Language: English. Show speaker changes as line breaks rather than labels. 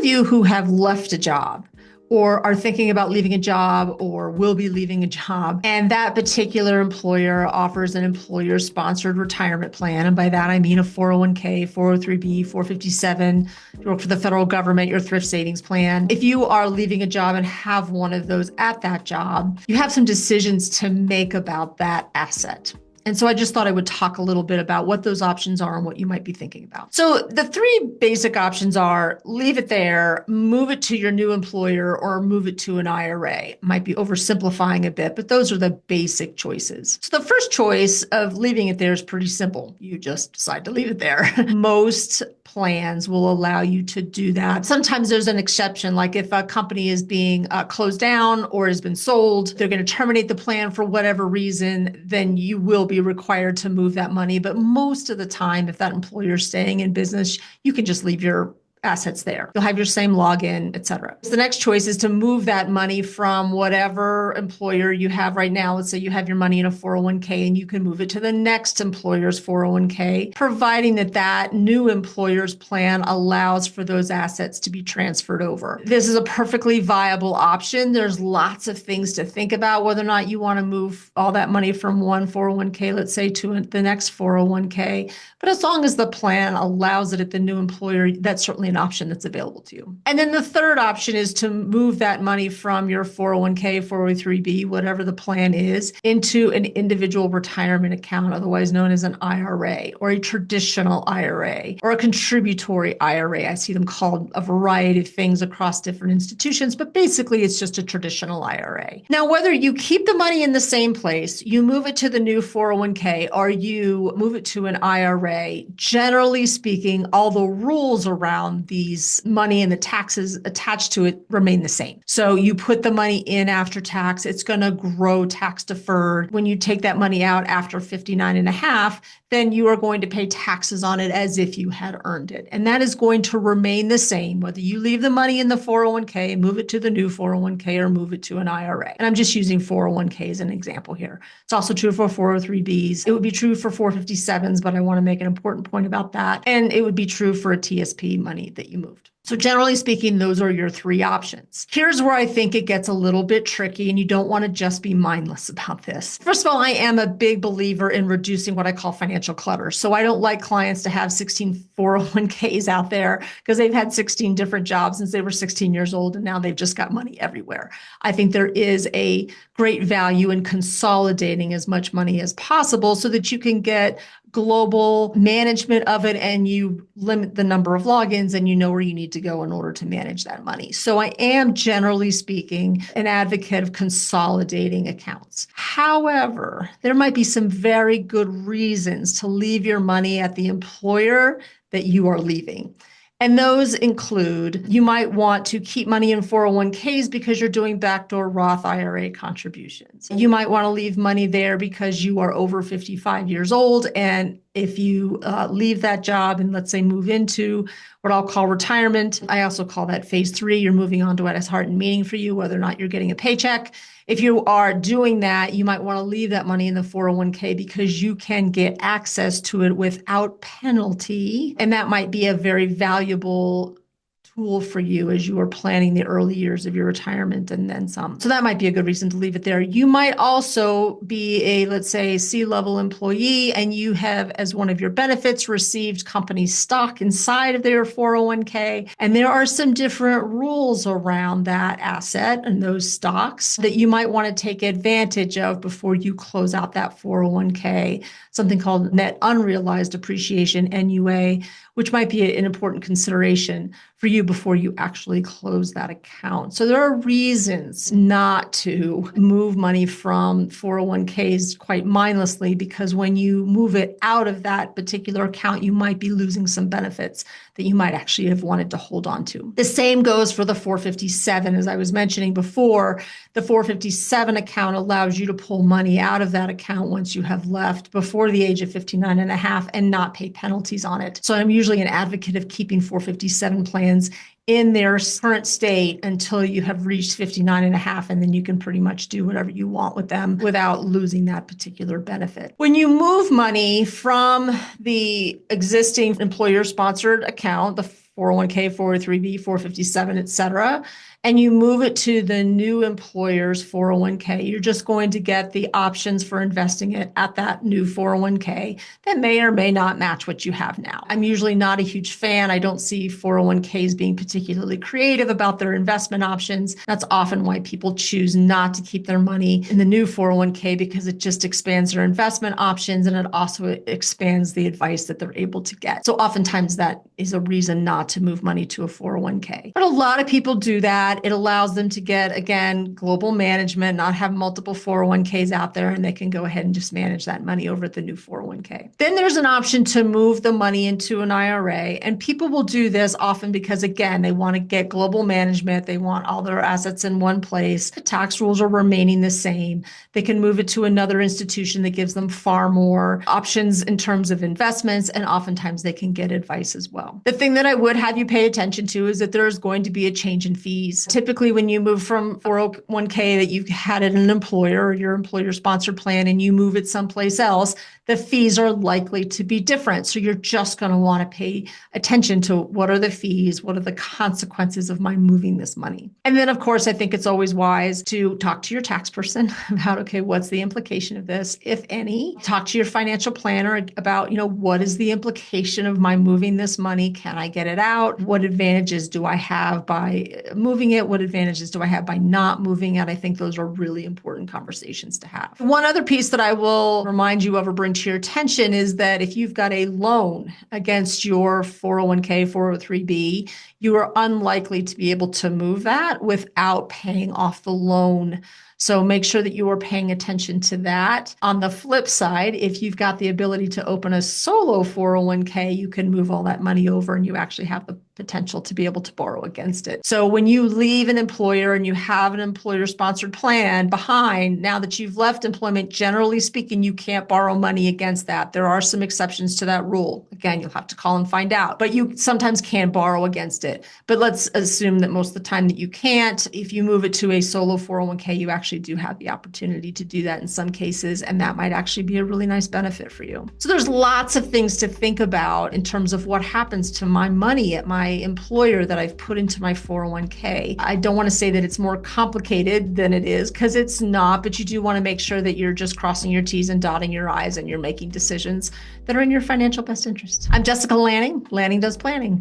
of you who have left a job or are thinking about leaving a job or will be leaving a job, and that particular employer offers an employer-sponsored retirement plan, and by that I mean a 401k, 403b, 457, if you work for the federal government, your thrift savings plan. If you are leaving a job and have one of those at that job, you have some decisions to make about that asset. And so I just thought I would talk a little bit about what those options are and what you might be thinking about. So the three basic options are leave it there, move it to your new employer, or move it to an IRA. Might be oversimplifying a bit, but those are the basic choices. So the first choice of leaving it there is pretty simple. You just decide to leave it there. Most plans will allow you to do that. Sometimes there's an exception, like if a company is being closed down or has been sold, they're going to terminate the plan for whatever reason, then you will be required to move that money. But most of the time, if that employer is staying in business, you can just leave your assets there. You'll have your same login, et cetera. So the next choice is to move that money from whatever employer you have right now. Let's say you have your money in a 401k and you can move it to the next employer's 401k, providing that that new employer's plan allows for those assets to be transferred over. This is a perfectly viable option. There's lots of things to think about whether or not you want to move all that money from one 401k, let's say, to the next 401k. But as long as the plan allows it at the new employer, that's certainly an option that's available to you. And then the third option is to move that money from your 401k, 403b, whatever the plan is, into an individual retirement account, otherwise known as an IRA or a traditional IRA or a contributory IRA. I see them called a variety of things across different institutions, but basically it's just a traditional IRA. Now, whether you keep the money in the same place, you move it to the new 401k, or you move it to an IRA, generally speaking, all the rules around these money and the taxes attached to it remain the same. So you put the money in after tax, it's going to grow tax deferred. When you take that money out after 59 and a half, then you are going to pay taxes on it as if you had earned it. And that is going to remain the same, whether you leave the money in the 401k, move it to the new 401k, or move it to an IRA. And I'm just using 401k as an example here. It's also true for 403bs. It would be true for 457s, but I want to make an important point about that. And it would be true for a TSP money that you moved. So generally speaking, those are your three options. Here's where I think it gets a little bit tricky, and you don't want to just be mindless about this. First of all, I am a big believer in reducing what I call financial clutter. So I don't like clients to have 16 401ks out there because they've had 16 different jobs since they were 16 years old, and now they've just got money everywhere. I think there is a great value in consolidating as much money as possible so that you can get global management of it, and you limit the number of logins, and you know where you need to go in order to manage that money. So I am, generally speaking, an advocate of consolidating accounts. However, there might be some very good reasons to leave your money at the employer that you are leaving. And those include, you might want to keep money in 401ks because you're doing backdoor Roth IRA contributions. You might want to leave money there because you are over 55 years old. And if you leave that job and let's say move into what I'll call retirement, I also call that phase 3, you're moving on to what has heart and meaning for you, whether or not you're getting a paycheck. If you are doing that, you might want to leave that money in the 401k because you can get access to it without penalty. And that might be a very valuable tool for you as you are planning the early years of your retirement and then some. So that might be a good reason to leave it there. You might also be a, let's say, C-level employee, and you have, as one of your benefits, received company stock inside of their 401k. And there are some different rules around that asset and those stocks that you might want to take advantage of before you close out that 401k, something called net unrealized appreciation, NUA, which might be an important consideration for you before you actually close that account. So there are reasons not to move money from 401ks quite mindlessly, because when you move it out of that particular account, you might be losing some benefits that you might actually have wanted to hold on to. The same goes for the 457. As I was mentioning before, the 457 account allows you to pull money out of that account once you have left before the age of 59 and a half and not pay penalties on it. So I'm usually an advocate of keeping 457 plans in their current state until you have reached 59 and a half, and then you can pretty much do whatever you want with them without losing that particular benefit. When you move money from the existing employer-sponsored account, the 401k, 403b, 457, et cetera, and you move it to the new employer's 401k, you're just going to get the options for investing it at that new 401k that may or may not match what you have now. I'm usually not a huge fan. I don't see 401ks being particularly creative about their investment options. That's often why people choose not to keep their money in the new 401k, because it just expands their investment options and it also expands the advice that they're able to get. So oftentimes that is a reason not to move money to a 401k. But a lot of people do that. It allows them to get, again, global management, not have multiple 401ks out there, and they can go ahead and just manage that money over at the new 401k. Then there's an option to move the money into an IRA. And people will do this often because, again, they want to get global management. They want all their assets in one place. The tax rules are remaining the same. They can move it to another institution that gives them far more options in terms of investments, and oftentimes they can get advice as well. The thing that I would have you pay attention to is that there's going to be a change in fees. Typically, when you move from 401k that you've had at an employer or your employer-sponsored plan and you move it someplace else, the fees are likely to be different. So you're just going to want to pay attention to what are the fees, what are the consequences of my moving this money. And then, of course, I think it's always wise to talk to your tax person about, okay, what's the implication of this, if any? Talk to your financial planner about, what is the implication of my moving this money? Can I get it out? What advantages do I have by moving it? What advantages do I have by not moving it? I think those are really important conversations to have. One other piece that I will remind you of or bring to your attention is that if you've got a loan against your 401k, 403b, you are unlikely to be able to move that without paying off the loan. So make sure that you are paying attention to that. On the flip side, if you've got the ability to open a solo 401k, you can move all that money over and you actually have the potential to be able to borrow against it. So when you leave an employer and you have an employer-sponsored plan behind, now that you've left employment, generally speaking, you can't borrow money against that. There are some exceptions to that rule. Again, you'll have to call and find out, but you sometimes can borrow against it. But let's assume that most of the time that you can't. If you move it to a solo 401k, you actually do have the opportunity to do that in some cases, and that might actually be a really nice benefit for you. So there's lots of things to think about in terms of what happens to my money at my employer that I've put into my 401k. I don't want to say that it's more complicated than it is, because it's not, but you do want to make sure that you're just crossing your T's and dotting your I's and you're making decisions that are in your financial best interest. I'm Jessica Lanning. Lanning Does Planning.